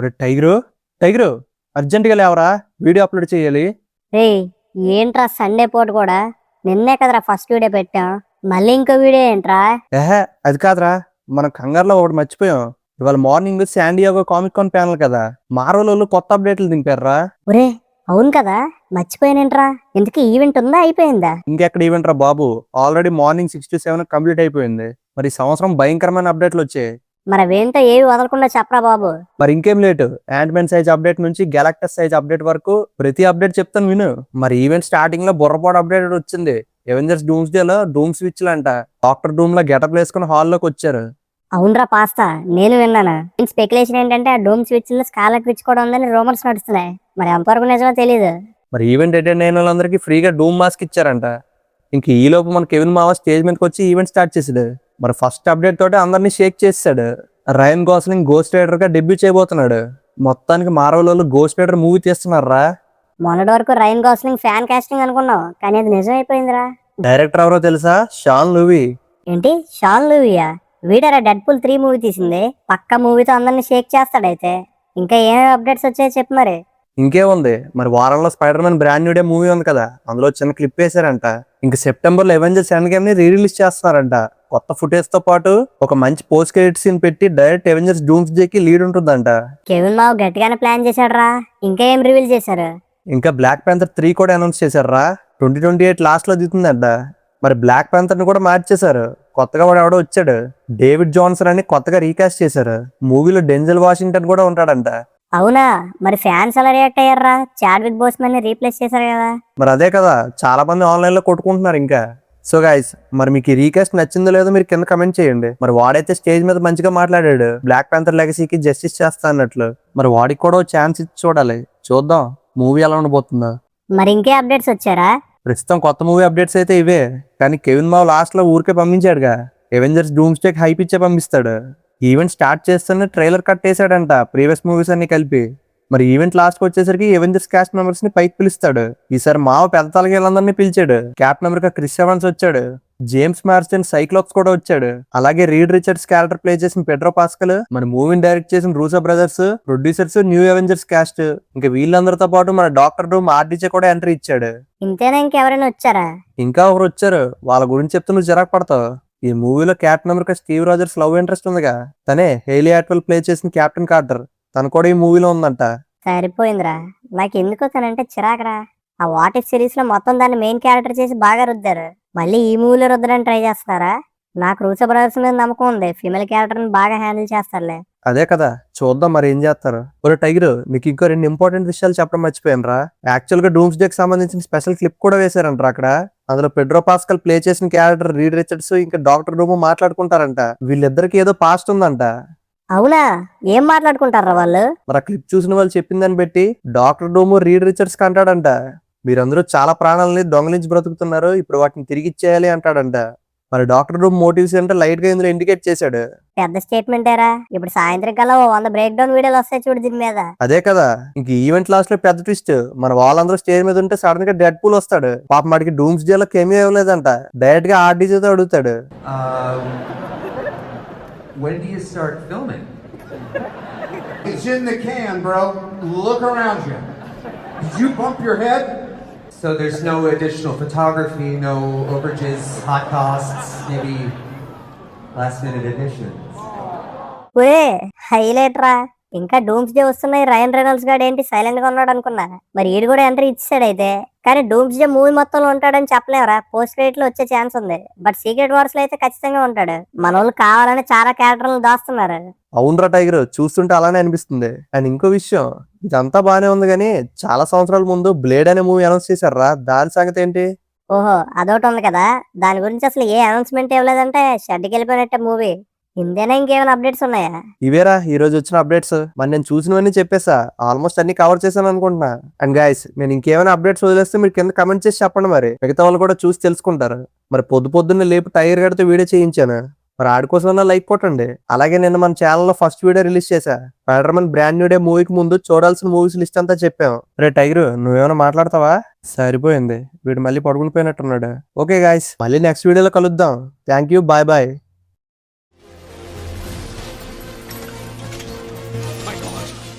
ఒరే tiger tiger అర్జెంటుగా లేవరా, వీడియో అప్లోడ్ చేయాలి. రేయ్, ఏంట్రా సండే పూట కూడా? నిన్నే కదరా ఫస్ట్ వీడియో పెట్టాం, మళ్ళీ ఇంకో వీడియో ఏంట్రా? ఏహే అది కాదురా, మనం కంగారులో ఒకటి మర్చిపోయాం. ఇవాళ మార్నింగ్ శాండియాగో కామిక్ కాన్ ప్యానల్ కదా, మార్వెల్ కొత్త అప్డేట్లు దింపారా. ఒరే అవును కదా, మర్చిపోయానేంట్రా. ఇంతకీ ఈవెంట్ ఉందా, అయిపోయిందా? ఇంకెక్కడ ఈవెంట్ రా బాబు, ఆల్రెడీ మార్నింగ్ 6 to 7 కంప్లీట్ అయిపోయింది. మరి ఈ సంవత్సరం భయంకరమైన అప్డేట్లు వచ్చాయి. మరి అవేంటో ఏవి వదలకుండా చెప్పరా బాబు. మరి ఇంకేం లేటు, యాంట్మెన్ సైజ్ అప్డేట్ నుంచి గెలాక్టస్ సైజ్ అప్డేట్ వరకు ప్రతి అప్డేట్ చెప్తాను విను. మరి ఈవెంట్ స్టార్టింగ్ లో బుర్రపాటు అప్డేట్ వచ్చింది. ఎవెంజర్స్ డూమ్స్ డే లో డూమ్ స్విచ్ అంట డాక్టర్ డూమ్ లో గెటప్ వేసుకుని హాల్లోకి వచ్చారు. అవునరా పాస్తా, నేను విన్నాను. స్పెక్యులేషన్ ఏంటంటే ఆ డూమ్ స్విచ్ లో స్కాలర్ విచ్ కూడా ఉందని రూమర్స్ నడుస్తున్నాయి. మరి ఎంతవరకు నిజమో తెలియదు. మరి ఈవెంట్ అటెండ్ అయిన వాళ్ళందరికీ ఫ్రీగా డూమ్ మాస్క్ ఇచ్చారంట. ఇంక ఈ లోపు మన కెవిన్ మావా స్టేజ్ మీదకి వచ్చి ఈవెంట్ స్టార్ట్ చేసాడు. మరి ఫస్ట్ అప్డేట్ తోటి అందరినీ షేక్ చేసాడు. రయన్ గోస్లింగ్ గోస్ట్ రైడర్ గా డెబ్యూ చేయబోతున్నాడు. మొత్తానికి మార్వెల్ వాళ్ళు గోస్ట్ రైడర్ మూవీ తీస్తున్నారా. మొన్నటి వరకు రైన్ గాస్లింగ్ ఫ్యాన్ కాస్టింగ్ అనుకున్నాం, కానీ అది నిజం అయిపోయిందిరా. డైరెక్టర్ ఎవరో తెలుసా? షాన్ లూవీ. ఏంటి, షాన్ లూవియా? వీడరా డెడ్పూల్ 3 మూవీ తీసింది. పక్క మూవీతో అందరిని షేక్ చేస్తాడైతే. ఇంకా ఏమేమి అప్డేట్స్ వచ్చాయో చెప్పు మరి. ఇంకేముంది, మరి వారంలో spider man brand new day movie ఉంది కదా, అందులో చిన్న క్లిప్ వేశారంట. ఇంక సెప్టెంబర్ లో ఎవెంజర్స్ ఎండ్ గేమ్ ని రిలీజ్ చేస్తున్నారంట. కొత్త ఫుటేజ్ తో పాటు ఒక మంచి పోస్ట్ క్రెడిట్ సీన్ పెట్టి డైరెక్ట్ ఎవెంజర్స్ డూమ్స్ డే కి లీడ్ ఉంటుందంట. కెవిన్ మావ్ గట్టిగానే ప్లాన్ చేశాడురా. ఇంకా ఏం రివీల్ చేశారు? ఇంకా బ్లాక్ ప్యాంథర్ 3 కూడా అనౌన్స్ చేశారా. 2028 లాస్ట్ లో దిగుతుందంట. మరి బ్లాక్ ప్యాంథర్ ని కూడా మార్చేశారు. కొత్తగా వాడు ఎవడో వచ్చాడు, డేవిడ్ జాన్సన్ అని కొత్తగా రీకాస్ట్ చేశారు. మూవీలో డెంజెల్ వాషింగ్టన్ కూడా ఉంటాడంట. అవునా? మరి ఫ్యాన్స్ ఎలా రియాక్ట్ అయ్యారా? చాడ్విక్ బోస్మన్ ని రీప్లేస్ చేశారు కదా. మరి అదే కదా, చాలా మంది ఆన్లైన్ లో కొట్టుకుంటున్నారు ఇంకా. సో గైస్, మరి మీకు ఈ రీకాస్ట్ నచ్చిందో లేదో మీరు కింద కమెంట్ చేయండి. మరి వాడైతే స్టేజ్ మీద మంచిగా మాట్లాడాడు, బ్లాక్ ప్యాంథర్ లెగసీకి జస్టిస్ చేస్తా అన్నట్లు. మరి వాడికి కూడా ఛాన్స్ ఇచ్చి చూడాలి. చూద్దాం మూవీ ఎలా ఉండబోతుందో. మరి ఇంకే అప్డేట్స్ వచ్చారా? ప్రస్తుతం కొత్త మూవీ అప్డేట్స్ అయితే ఇవే. కానీ కెవిన్ మావ్ లాస్ట్ లో ఊరికే పంపించాడుగా, ఎవెంజర్స్ డూమ్స్ డే హైప్ ఇచ్చే పంపిస్తాడు. ఈవెంట్ స్టార్ట్ చేస్తేనే ట్రైలర్ కట్ వేసాడంట ప్రీవియస్ మూవీస్ అన్ని కలిపి. మరి ఈవెంట్ లాస్ట్ కి వచ్చేసరికి ఎవెంజర్స్ క్యాస్ట్ మెంబర్స్ ని పైకి పిలుస్తాడు. ఈసారి మావ పెద్ద తలగీలందరినీ పిలిచాడు. క్యాప్టెన్ అమెరికా క్రిస్ ఎవన్స్ వచ్చాడు, జేమ్స్ మార్స్టన్ సైక్లాప్స్ కూడా వచ్చాడు. అలాగే రీడ్ రిచర్డ్స్ క్యారెక్టర్ ప్లే చేసిన పెడ్రో పాస్కల్, మన మూవీని డైరెక్ట్ చేసిన Russo brothers, producers, new Avengers caste, ఇంకా వీళ్ళందరితో పాటు మన డాక్టర్ డూమ్ ఆర్డీజే కూడా ఎంట్రీ ఇచ్చాడు. ఇంతేనా, ఇంకెవరైనా వచ్చారా? ఇంకా ఒకరు వచ్చారు, వాళ్ళ గురించి చెప్తే నువ్వు చిరాకు పడతావు. ఈ మూవీలో captain America Steve Rogers love interest ఉందిగా, తనే హేలీ అట్వెల్ ప్లే చేసిన క్యాప్టెన్ కార్టర్. తను కూడా ఈ మూవీలో ఉందంట. సరిపోయిందిరా. నాకు ఎందుకో తనంటే చిరాకరా. ఆ వాట్ ఇఫ్ సిరీస్ లో మొత్తం దాన్ని మెయిన్ క్యారెక్టర్ చేసి బాగా రుద్దారు. మళ్ళీ ఈ మూవీలో రుద్దడానికి ట్రై చేస్తున్నారా? నాకు రూసో బ్రదర్స్ మీద నమ్మకం ఉంది, ఫీమేల్ క్యారెక్టర్ ని బాగా హ్యాండిల్ చేస్తారులే. అదే కదా, చూద్దాం మరి ఏం చేస్తారు. ఒరే టైగర్, మీకు ఇంకో 2 ఇంపార్టెంట్ విషయాలు చెప్పడం మర్చిపోయాను రా. యాక్చువల్ గా డూమ్స్ డే కి సంబంధించిన స్పెషల్ క్లిప్ కూడా వేశారంట అక్కడ. అందులో పెడ్రో పాస్కల్ ప్లే చేసిన క్యారెక్టర్ రీడ్ రిచర్డ్స్ ఇంకా డాక్టర్ డూమ్ మాట్లాడుకుంటారంట. వీళ్ళిద్దరికి ఏదో పాస్ట్ ఉందంట. అవునా? ఏం మాట్లాడుకుంటారా వాళ్ళు? మరి ఆ క్లిప్ చూసిన వాళ్ళు చెప్పిందని బట్టి డాక్టర్ డూమ్ రీడ్ రిచర్డ్స్ అంటాడంట, మీరందరూ చాలా ప్రాణాలని దొంగలించి బ్రతుకుతున్నారు, ఇప్పుడు వాటిని తిరిగి ఇచ్చేయాలి అంటాడంట. మరి డాక్టర్ డూమ్ మోటివ్స్ అంటే లైట్ గా ఇందులో ఇండికేట్ చేశాడు. పెద్ద స్టేట్మెంట్ ఏరా. ఇప్పుడు సాయంత్రం కల్లా 100 బ్రేక్ డౌన్ వీడియోలు వస్తాయి చూడు దీని మీద. అదే కదా, ఇంక ఈవెంట్ లాస్ట్ లో పెద్ద ట్విస్ట్. మన వాళ్ళందరూ స్టేజ్ మీద ఉంటే సడన్ గా డెడ్ పూల్ వస్తాడు. పాపం వాడికి డూమ్స్ డే లో కెమియో ఇవ్వలేదంట, డైరెక్ట్ గా ఆర్డీజేతో అడుగుతాడు. When do you start filming? It's in the can, bro. Look around you. Did you bump your head? So there's no additional photography, no overages, hot costs, maybe last minute additions. ఒరే highlight రా. ఇంకా dooms day వస్తున్నాయి, rayon Reynolds గాడు ఏంటి silent గా ఉన్నాడు అనుకున్నా. మరి ఈడు కూడా ఎంట్రీ ఇచ్చాడు అయితే. కానీ డూమ్స్ డే మూవీ మొత్తంలో ఉంటాడని చెప్పలేవరా. పోస్ట్ క్రెడిట్ లో వచ్చే ఛాన్స్ ఉంది, బట్ సీక్రెట్ వార్స్ లో అయితే ఖచ్చితంగా ఉంటాడు. మన వాళ్ళు కావాలని చాలా క్యారెక్టర్లు దాస్తున్నారు. అవునరా టైగర్, చూస్తుంటే అలానే అనిపిస్తుంది. అండ్ ఇంకో విషయం, ఇదంతా బానే ఉంది కానీ చాలా సంవత్సరాల ముందు బ్లేడ్ అనే మూవీ అనౌన్స్ చేశారా, దాని సంగతి ఏంటి? ఓహో అదొకటి ఉంది కదా, దాని గురించి అసలు ఏ అనౌన్స్మెంట్ ఇవ్వలేదంటే షెడ్కి వెళ్ళిపోయినట్టే మూవీ. ఇంతేనా, ఇంకేమైనా అప్డేట్స్ ఉన్నాయా? ఇవేరా ఈ రోజు వచ్చిన అప్డేట్స్. మరి నేను చూసినవన్నీ చెప్పేసా, ఆల్మోస్ట్ అన్ని కవర్ చేశాను అనుకుంటున్నా. అండ్ గైస్, నేను ఇంకేమైనా అప్డేట్స్ వదిలేస్తే మీరు కింద కమెంట్ చేసి చెప్పండి, మరి మిగతా వాళ్ళు కూడా చూసి తెలుసుకుంటారు. మరి పొద్దున్నే లేపు టైగర్ గడితో వీడియో చేయించాను, మరి ఆడి కోసం లైక్ కొట్టండి. అలాగే నిన్న మన ఛానల్లో ఫస్ట్ వీడియో రిలీజ్ చేశా, spider man brand new day మూవీకి ముందు చూడాల్సిన మూవీస్ లిస్ట్ అంతా చెప్పాం. రే టైగర్, నువ్వేమైనా మాట్లాడతావా? సరిపోయింది, వీడు మళ్ళీ పడుకుని పోయినట్టున్నాడు. ఓకే గాయస్, మళ్ళీ నెక్స్ట్ వీడియోలో కలుద్దాం. Thank you, bye bye.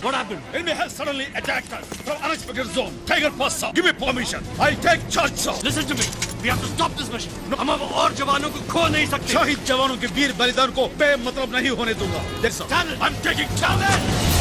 What happened? Enemy has suddenly attacked us from unexpected zone. Tiger pass, sir. Give me permission. I'll take charge, sir. Listen to me. We have to stop this mission. हम अब और जवानों को खो नहीं सकते. शहीद जवानों के वीर बलिदान को बेमतलब नहीं होने दूंगा. Yes, sir. I'm taking challenge.